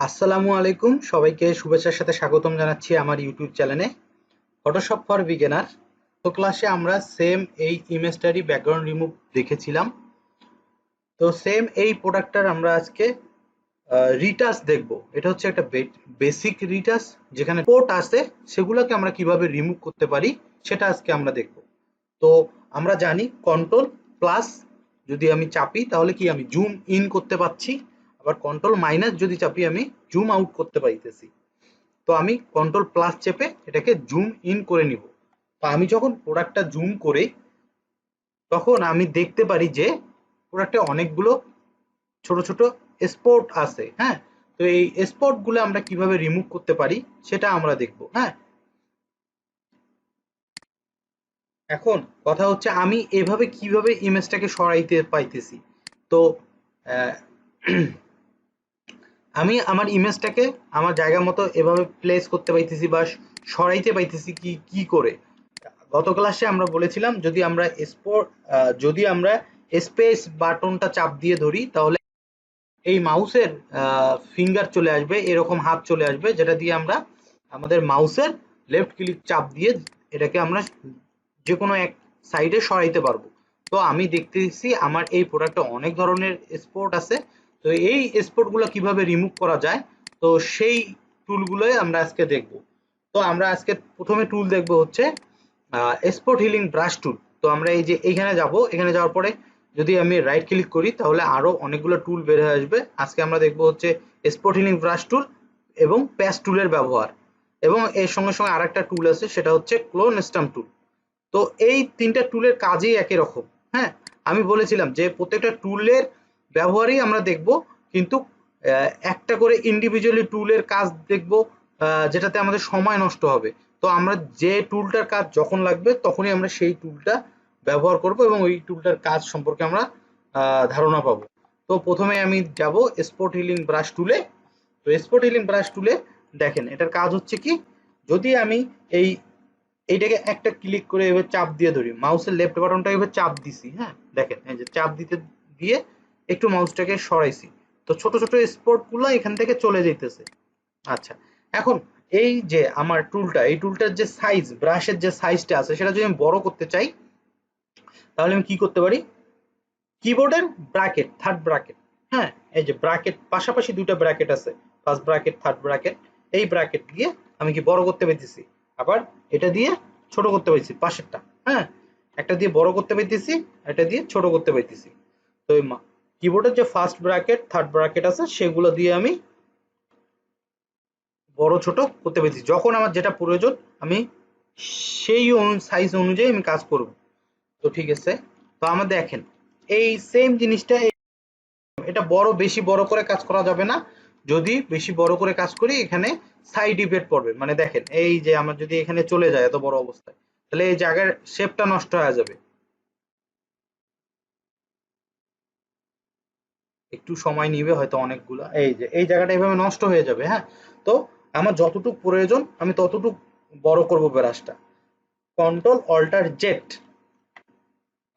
আসসালামু আলাইকুম, সবাইকে শুভেচ্ছার সাথে স্বাগতম জানাচ্ছি আমার ইউটিউব চ্যানেলে ফটোশপ ফর বিগিনার। তো ক্লাসে আমরা সেম এই ইমেজটারই ব্যাকগ্রাউন্ড রিমুভ দেখেছিলাম। তো সেম এই প্রোডাক্টটার আমরা আজকে রিটাচ দেখব। এটা হচ্ছে একটা বেসিক রিটাচ, যেখানে পোর্ট আছে সেগুলোকে আমরা কিভাবে রিমুভ করতে পারি সেটা আজকে আমরা দেখব। তো আমরা জানি কন্ট্রোল প্লাস যদি আমি চাপি তাহলে কি আমি জুম ইন করতে পারছি, আবার কন্ট্রোল মাইনাস যদি চাপি আমি জুম আউট করতে পাইতেছি। তো আমি কন্ট্রোল প্লাস চেপে এটাকে জুম ইন করে নিব। তো আমি যখন প্রোডাক্টটা জুম করি তখন আমি দেখতে পারি যে প্রোডাক্টে অনেকগুলো ছোট ছোট স্পট আছে। হ্যাঁ, তো এই স্পট গুলো আমরা কিভাবে রিমুভ করতে পারি সেটা আমরা দেখব। হ্যাঁ, এখন কথা হচ্ছে আমি এভাবে কিভাবে ইমেজটাকে সরাইতে পাইতেছি। তো আহ, আমি আমার ইমেজটাকে আমার জায়গা মতো এভাবে প্লেস করতে পাইতেছি বা সরাইতে পাইতেছি কি কি করে। গত ক্লাসে আমরা বলেছিলাম যদি আমরা স্পেস বাটনটা চাপ দিয়ে ধরি তাহলে এই মাউসের ফিঙ্গার চলে আসবে, এরকম হাত চলে আসবে, যেটা দিয়ে আমরা আমাদের মাউসের লেফট ক্লিক চাপ দিয়ে এটাকে আমরা যে কোনো এক সাইডে সরাইতে পারবো। তো আমি দেখতেছি আমার এই প্রোডাক্টে অনেক ধরনের স্পট আছে। তো এই স্পটগুলো কিভাবে রিমুভ করা যায়, তো সেই টুলগুলোই আমরা আজকে দেখব। তো আমরা আজকে প্রথমে টুল দেখব হচ্ছে স্পট হিলিং ব্রাশ টুল। তো আমরা এই যে এইখানে যাব, এখানে যাওয়ার পরে যদি আমি রাইট ক্লিক করি তাহলে আরো অনেকগুলো টুল বের হয়ে আসবে। আজকে আমরা দেখবো হচ্ছে স্পট হিলিং ব্রাশ টুল এবং প্যাচ টুলের ব্যবহার, এবং এর সঙ্গে সঙ্গে আরেকটা টুল আছে সেটা হচ্ছে ক্লোন স্টাম্প টুল। তো এই তিনটা টুলের কাজই একই রকম। হ্যাঁ, আমি বলেছিলাম যে প্রত্যেকটা টুলের ব্যবহারই আমরা দেখব, কিন্তু একটা করে ইন্ডিভিজুয়ালি টুলের কাজ দেখব যেটাতে আমাদের সময় নষ্ট হবে। তো আমরা যে টুলটার কাজ যখন লাগবে তখনই আমরা সেই টুলটা ব্যবহার করব এবং ওই টুলটার কাজ সম্পর্কে আমরা ধারণা পাবো। তো প্রথমে আমি যাব স্পট হিলিং ব্রাশ টুলে। তো স্পট হিলিং ব্রাশ টুলে দেখেন এটার কাজ হচ্ছে কি, যদি আমি এই এইটাকে একটা ক্লিক করে এবার চাপ দিয়ে ধরি, মাউসের লেফট বাটনটা এবার চাপ দিছি। হ্যাঁ, দেখেন এই যে চাপ দিতে দিয়ে একটু মাউসটাকে সরাইছি, তো ছোট ছোট স্পট গুলো এখান থেকে চলে যাইতেছে। আচ্ছা, এখন এই যে আমার টুলটা, এই টুলটার যে সাইজ, ব্রাশের যে সাইজটা আছে সেটা যদি আমি বড় করতে চাই তাহলে আমি কি করতে পারি, কিবোর্ডের ব্র্যাকেট, থার্ড ব্র্যাকেট, হ্যাঁ এই যে ব্র্যাকেট, পাশাপাশি দুটো ব্র্যাকেট আছে, ফার্স্ট ব্র্যাকেট থার্ড ব্র্যাকেট, এই ব্র্যাকেট দিয়ে আমি কি বড় করতে পারতেছি, আবার এটা দিয়ে ছোট করতে পারছি পাশেরটা। হ্যাঁ, একটা দিয়ে বড় করতে পারতেছি, এটা দিয়ে ছোট করতে পারতেছি। তো এই কিবোর্ডের যে ফার্স্ট ব্র্যাকেট থার্ড ব্র্যাকেট আছে সেগুলো দিয়ে আমি বড় ছোট করতে পারছি, যখন আমার যেটা প্রয়োজন আমি সেই সাইজ অনুযায়ী আমি কাজ করব। তো ঠিক আছে, তো আমরা দেখেন এই সেম জিনিসটা, এটা বড়, বেশি বড় করে কাজ করা যাবে না। যদি বেশি বড় করে কাজ করি এখানে সাইড ইফেক্ট পড়বে। মানে দেখেন এই যে আমার যদি এখানে চলে যায় এত বড় অবস্থায়, তাহলে এই জায়গার শেপটা নষ্ট হয়ে যাবে, একটু সময় নিবে হয়তো অনেকগুলা, এই যে এই জায়গাটা এইভাবে নষ্ট হয়ে যাবে। হ্যাঁ, তো আমার যতটুকু প্রয়োজন আমি ততটুকু বড় করব ব্রাশটা। কন্ট্রোল অল্টার জেড,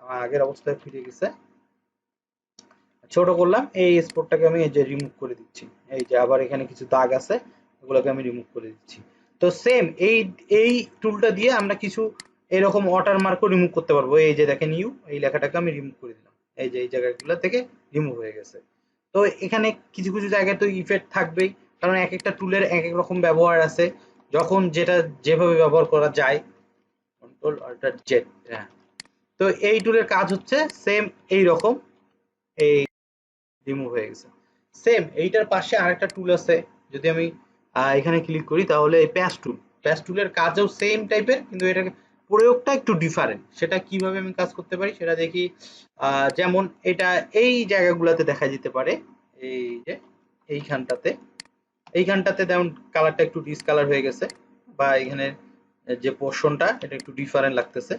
আমার আগের অবস্থায় ফিরে গেছে, ছোট করলাম, এই স্পটটাকে আমি এই যে রিমুভ করে দিচ্ছি। এই যে আবার এখানে কিছু দাগ আছে, এগুলোকে আমি রিমুভ করে দিচ্ছি। তো সেম এই এই টুলটা দিয়ে আমরা কিছু এরকম ওয়াটারমার্কও রিমুভ করতে পারবো। এই যে দেখেন ইউ, এই লেখাটাকে আমি রিমুভ করে দিলাম, এই যে এই জায়গাগুলো থেকে রিমুভ হয়ে গেছে। তো এখানে কিছু কিছু জায়গায় তো ইফেক্ট থাকবেই, কারণ এক একটা টুলের এক এক রকম ব্যবহার আছে, যখন যেটা যেভাবে ব্যবহার করা যায়। কন্ট্রোল অল্টার জেড, হ্যাঁ। তো এই টুলের কাজ হচ্ছে সেম এই রকম, এই রিমুভ হয়ে গেছে। সেম এইটার পাশে আরেকটা টুল আছে, যদি আমি এখানে ক্লিক করি তাহলে এই প্যাচ টুল, প্যাচ টুলের কাজও সেম টাইপের, কিন্তু এটার প্রয়োগটা একটু ডিফারেন্ট। সেটা কিভাবে আমি কাজ করতে পারি সেটা দেখি। যেমন এটা এই জায়গাগুলোতে দেখা যেতে পারে, এই যে এইখানটাতে, এইখানটাতে যেমন কালারটা একটু ডিসকালার হয়ে গেছে, বা এখানে যে পোর্শনটা এটা একটু ডিফারেন্ট লাগতেছে।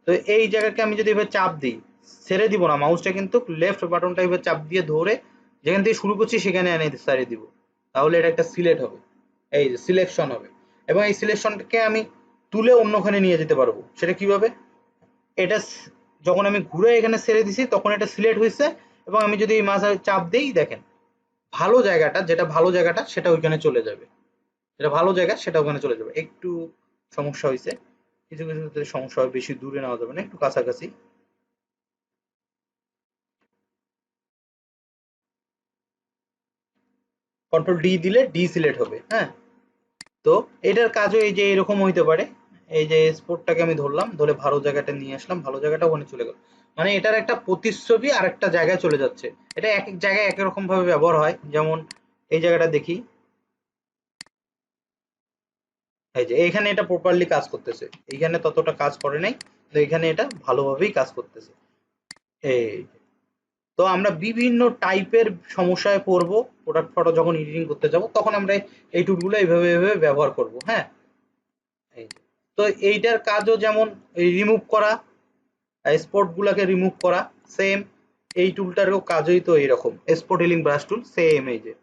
তো এই জায়গাকে আমি যদি এবার চাপ দিই, ছেড়ে দিব না মাউসটা, কিন্তু লেফট বাটনটা এবার চাপ দিয়ে ধরে যেখান থেকে শুরু করছি সেখানে এনে সারিয়ে দিব, তাহলে এটা একটা সিলেক্ট হবে, এই যে সিলেকশন হবে। এবং এই সিলেকশনটাকে আমি তুলে অন্যখানে নিয়ে যেতে পারবো। সেটা কিভাবে, এটা যখন আমি ঘুরে এখানে ছেড়ে দিছি তখন এটা সিলেক্ট হয়েছে, এবং আমি যদি এই মাঝে চাপ দিই দেখেন ভালো জায়গাটা, যেটা ভালো জায়গাটা সেটা ওইখানে চলে যাবে, যেটা ভালো জায়গা সেটা ওখানে চলে যাবে। একটু সমস্যা হয়েছে, কিছু কিছু ক্ষেত্রে সমস্যা হয়, বেশি দূরে নেওয়া যাবে না, একটু কাছাকাছি। কন্ট্রোল ডি দিলে ডি সিলেক্ট হবে, হ্যাঁ। তো এটার কাজও এই যে এরকম হইতে পারে। এই যে স্পোর্টটাকে আমি ধরলাম, ধরে ভালো জায়গাটা নিয়ে আসলাম, ভালো জায়গাটা ওখানে চলে গেল। মানে এটার একটা প্রতিচ্ছবি আর একটা জায়গায় চলে যাচ্ছে। এটা এক এক জায়গায় এক এক রকম ভাবে ব্যবহার হয়। যেমন এই জায়গাটা দেখি, এই যে এখানে এটা প্রপারলি কাজ করতেছে, এইখানে ততটা কাজ করে নাই, তো এখানে এটা ভালোভাবেই কাজ করতেছে। এই তো আমরা বিভিন্ন টাইপের সমস্যায় পড়বো, প্রোডাক্ট ফটো যখন এডিটিং করতে যাব তখন আমরা এই টুলগুলো এইভাবে এইভাবে ব্যবহার করব, হ্যাঁ। এই যে। তো এইটার কাজও যেমন রিমুভ করা, স্পট গুলাকে রিমুভ করা, সেম এই টুলটারও কাজই তো এইরকম, স্পট হিলিং ব্রাশ টুল সেম। এই যে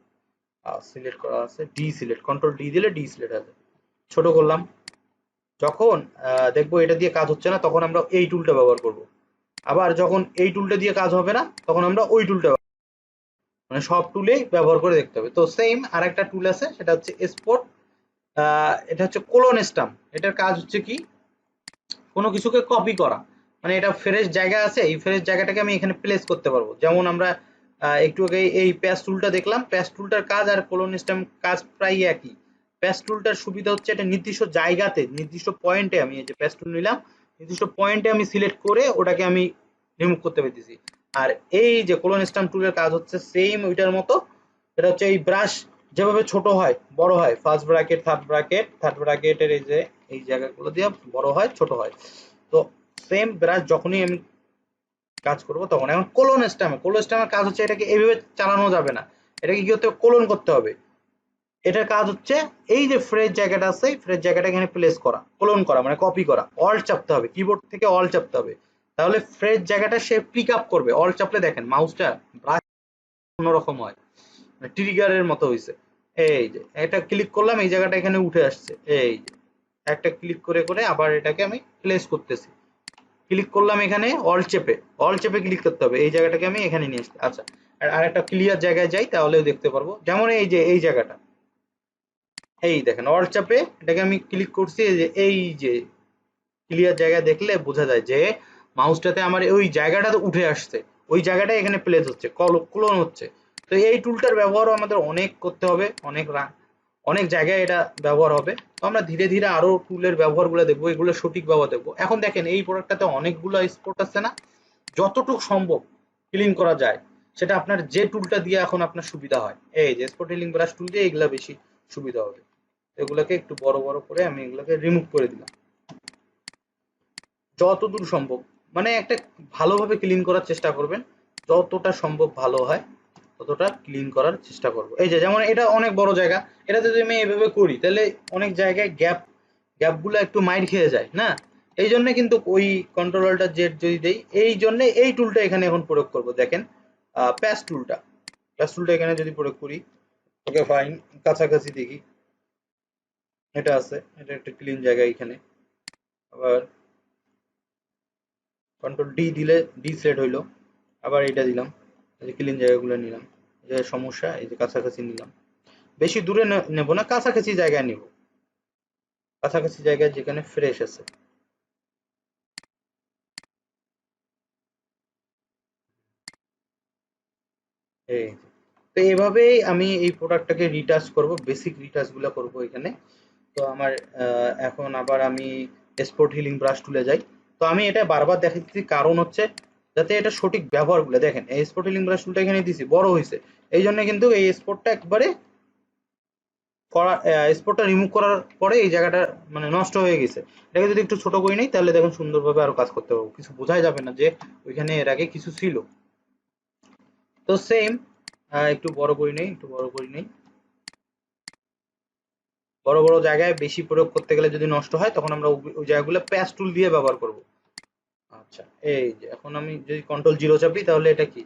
সিলেক্ট করা আছে, ডি সিলেক্ট, কন্ট্রোল ডি দিলে ডি সিলেক্ট আছে, ছোট করলাম। যখন দেখবো এটা দিয়ে কাজ হচ্ছে না তখন আমরা এই টুলটা ব্যবহার করব। আবার যখন এই টুলটা দিয়ে কাজ হবে না তখন আমরা ওই টুলটা, মানে সব টুলেই ব্যবহার করে দেখতে হবে। তো সেম আরেকটা টুল আছে, সেটা হচ্ছে স্পট, এটা হচ্ছে কোলন স্টাম্প। এটার কাজ হচ্ছে কি, কোনো কিছুকে কপি করা, মানে এটা ফ্রেশ জায়গা আছে, এই ফ্রেশ জায়গাটাকে আমি এখানে প্লেস করতে পারবো। যেমন আমরা একটু আগে এই প্যাচ টুলটা দেখলাম, প্যাচ টুলটার কাজ আর কোলন স্টাম্প কাজ প্রায় একই। প্যাচ টুলটার সুবিধা হচ্ছে এটা নির্দিষ্ট জায়গাতে, নির্দিষ্ট পয়েন্টে, আমি এই যে প্যাচ টুল নিলাম, নির্দিষ্ট পয়েন্টে আমি সিলেক্ট করে ওটাকে আমি রিমুভ করতে পারতেছি। আর এই যে কোলন স্টাম্প টুলের কাজ হচ্ছে সেম ওইটার মতো। এটা হচ্ছে এই ব্রাশ যেভাবে ছোট হয় বড় হয়, ফার্স্ট ব্র্যাকেট, থার্ড ব্র্যাকেটের এই যে এই জায়গাগুলো দিয়ে বড় হয় ছোট হয়। তো সেম ব্রাশ যখনই আমি কাজ করব তখন, এখন কোলন স্টামের কাজ হচ্ছে এটাকে এইভাবে চালানো যাবে না, এটাকে কি করতে হবে, কোলন করতে হবে। এটার কাজ হচ্ছে এই যে ফ্রেশ জায়গাটা আছে, ফ্রেশ জায়গাটা এখানে প্লেস করা, কোলন করা মানে কপি করা, অল্ট চাপতে হবে, কিবোর্ড থেকে অল্ট চাপতে হবে, তাহলে ফ্রেশ জায়গাটা সে পিক আপ করবে। অল্ট চাপলে দেখেন মাউসটা ব্রাশ অন্যরকম হয়, ট্রিগারের মতো হয়েছে। এই যে এটা ক্লিক করলাম, এই জায়গাটা এখানে উঠে আসছে। এই যে একটা ক্লিক করে করে আবার এটাকে আমি প্লেস করতেছি, ক্লিক করলাম এখানে, অল চেপে ক্লিক করতে হবে, এই জায়গাটাকে আমি এখানে নিয়ে আসছি। আচ্ছা, আর একটা ক্লিয়ার জায়গায় যাই তাহলেও দেখতে পারবো। যেমন এই যে এই জায়গাটা, এই দেখেন অল চাপে এটাকে আমি ক্লিক করছি, এই যে ক্লিয়ার জায়গা দেখলে বোঝা যায় যে মাউসটাতে আমার ওই জায়গাটা উঠে আসছে, ওই জায়গাটা এখানে প্লেস হচ্ছে, ক্লোন হচ্ছে। তো এই টুলটার ব্যবহারও আমাদের অনেক করতে হবে, অনেক জায়গায় এটা ব্যবহার হবে। তো আমরা ধীরে ধীরে আরো টুলের ব্যবহারগুলো দেখবো, এগুলো সঠিক ব্যবহার দেখবো। এখন দেখেন এই প্রোডাক্টটাতে অনেকগুলো স্পট আছে না, যতটুকু সম্ভব ক্লিন করা যায়, সেটা আপনার যে টুলটা দিয়ে এখন আপনার সুবিধা হয়, এই যে স্পট হিলিং ব্রাশ টুল দিয়ে এগুলা বেশি সুবিধা হবে। এগুলোকে একটু বড় বড় করে আমি এগুলোকে রিমুভ করে দিলাম যতদূর সম্ভব। মানে একটা ভালোভাবে ক্লিন করার চেষ্টা করবেন, যতটা সম্ভব ভালো হয় ততটা ক্লিন করার চেষ্টা করব। এই যে যেমন এটা অনেক বড় জায়গা, এটা যদি আমি এইভাবে করি তাহলে অনেক জায়গায় গ্যাপগুলো একটু মাইর খেয়ে যায় না। এই জন্য কিন্তু ওই কন্ট্রোলারটা জেড যদি দেই, এই জন্য এই টুলটা এখানে এখন প্রয়োগ করব। দেখেন প্যাচ টুলটা এখানে যদি প্রয়োগ করি, ওকে ফাইন, কাছাকাছি দেখি এটা আছে, এটা একটা ক্লিন জায়গা এখানে। আবার কন্ট্রোল ডি দিলে ডি সেট হইলো, আবার এটা দিলাম, এই যে ক্লিন জায়গাগুলো নিলাম, এই যে সমস্যা, এই যে কাছাকাছি নিলাম, বেশি দূরে নেব না, কাছাকাছি জায়গায় নিব, কাছাকাছি জায়গায় যেখানে ফ্রেশ আছে। এই যে। তো এইভাবেই আমি এই প্রোডাক্টটাকে রিটাচ করব, বেসিক রিটাচ গুলো করব এখানে। তো আমার এখন আবার আমি স্পট হিলিং ব্রাশ টুলে যাই। তো আমি এটা বারবার দেখাচ্ছি কারণ হচ্ছে যাতে এটা সঠিক ব্যবহারগুলো দেখেন। এই স্পট হিলিং ব্রাশ টুলটা এখানে দিছি, বড় হয়েছে, এই জন্য কিন্তু এই স্পটটা একবারে করা, স্পটটা রিমুভ করার পরে এই জায়গাটা মানে নষ্ট হয়ে গেছে। এটাকে যদি একটু ছোট করে নিই তাহলে দেখুন সুন্দরভাবে আরো কাজ করতে পারবো, কিছু বোঝাই যাবে না যে ওইখানে এর আগে কিছু ছিল। তো সেম একটু বড় করে নেই, একটু বড় করে নেই। বড় বড় জায়গায় বেশি প্রয়োগ করতে গেলে যদি নষ্ট হয় তখন আমরা ওই জায়গাগুলো প্যাচ টুল দিয়ে ব্যবহার করব। আচ্ছা, এই যে এখন আমি যদি কন্ট্রোল জিরো চাপি তাহলে এটা কি,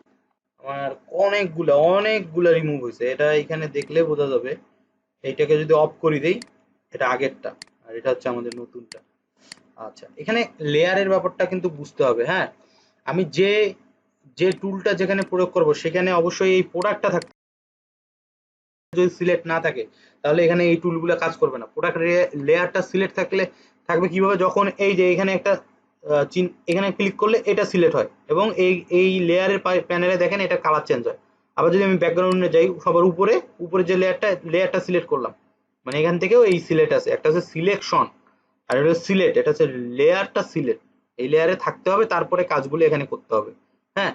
আমার অনেকগুলা রিমুভ হয়েছে, এটা এখানে দেখলে বোঝা যাবে। এইটাকে যদি অফ করে দেই, এটা আগেরটা, আর এটা হচ্ছে আমাদের নতুনটা। আচ্ছা, এখানে লেয়ারের ব্যাপারটা কিন্তু বুঝতে হবে, হ্যাঁ। আমি যে যে টুলটা যেখানে প্রয়োগ করব সেখানে অবশ্যই এই প্রোডাক্টটা থাকতে যদি সিলেক্ট না থাকে তাহলে এখানে এই টুলগুলো কাজ করবে না। প্রোডাক্ট লেয়ারটা সিলেক্ট থাকলে থাকবে কিভাবে, যখন এই যে এখানে একটা এখানে ক্লিক করলে এটা সিলেক্ট হয় এবং এই লেয়ারের প্যানেলে দেখেন এটা কালার চেঞ্জ হয়। আবার যদি আমি ব্যাকগ্রাউন্ডে যাই, সবার উপরে উপরে যে লেয়ারটা সিলেক্ট করলাম, মানে এখান থেকেও এই সিলেক্ট আছে, একটা হচ্ছে সিলেকশন আর এটা হচ্ছে সিলেক্ট, এটা হচ্ছে লেয়ারটা সিলেক্ট, এই লেয়ারে থাকতে হবে, তারপরে কাজগুলো এখানে করতে হবে। হ্যাঁ,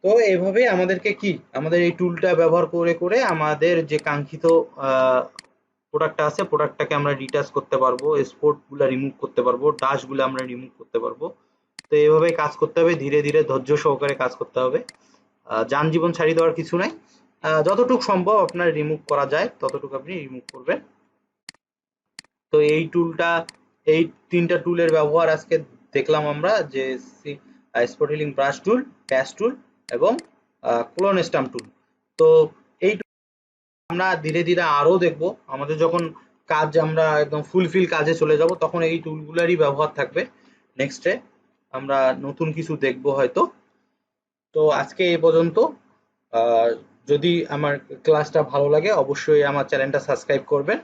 তো এভাবে আমাদেরকে কি আমাদের এই টুলটা ব্যবহার করে করে আমাদের যে কাঙ্ক্ষিত প্রোডাক্টটা আছে প্রোডাক্টটাকে আমরা রিটাচ করতে পারবো, স্পোর্ট গুলা রিমুভ করতে পারবো, ডাস্ট গুলো আমরা রিমুভ করতে পারবো। তো এইভাবে কাজ করতে হবে, ধীরে ধীরে ধৈর্য সহকারে কাজ করতে হবে। যান জীবন ছাড়িয়ে দেওয়ার কিছু নাই, যতটুকু সম্ভব আপনার রিমুভ করা যায় ততটুকু আপনি রিমুভ করবেন। তো এই তিনটা টুলের ব্যবহার আজকে দেখলাম আমরা, যে স্পট হিলিং ব্রাশ টুল, প্যাচ টুল এবং ক্লোন স্টাম্প টুল। তো এই আমরা ধীরে ধীরে আরো দেখবো, আমাদের যখন কাজ আমরা একদম ফুলফিল কাজে চলে যাব তখন এই টুলগুলোরই ব্যবহার থাকবে। নেক্সটে আমরা নতুন কিছু দেখবো হয়তো। তো আজকে এই পর্যন্ত। আহ, যদি আমার ক্লাসটা ভালো লাগে অবশ্যই আমার চ্যানেলটা সাবস্ক্রাইব করবেন।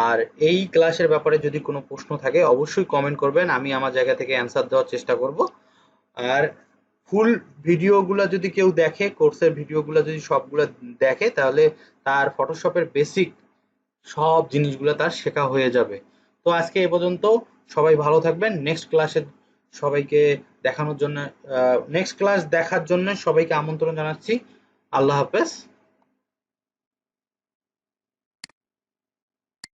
আর এই ক্লাসের ব্যাপারে যদি কোনো প্রশ্ন থাকে অবশ্যই কমেন্ট করবেন, আমি আমার জায়গা থেকে অ্যান্সার দেওয়ার চেষ্টা করব। আর ফুল ভিডিওগুলো যদি কেউ দেখে, কোর্সের ভিডিওগুলো যদি সবগুলো দেখে, তাহলে তার ফটোশপের বেসিক সব জিনিসগুলো তার শেখা হয়ে যাবে। তো আজকে এ পর্যন্ত, সবাই ভালো থাকবেন। নেক্সট ক্লাসে সবাইকে দেখানোর জন্য নেক্সট ক্লাস দেখার জন্য সবাইকে আমন্ত্রণ জানাচ্ছি। আল্লাহ হাফেজ।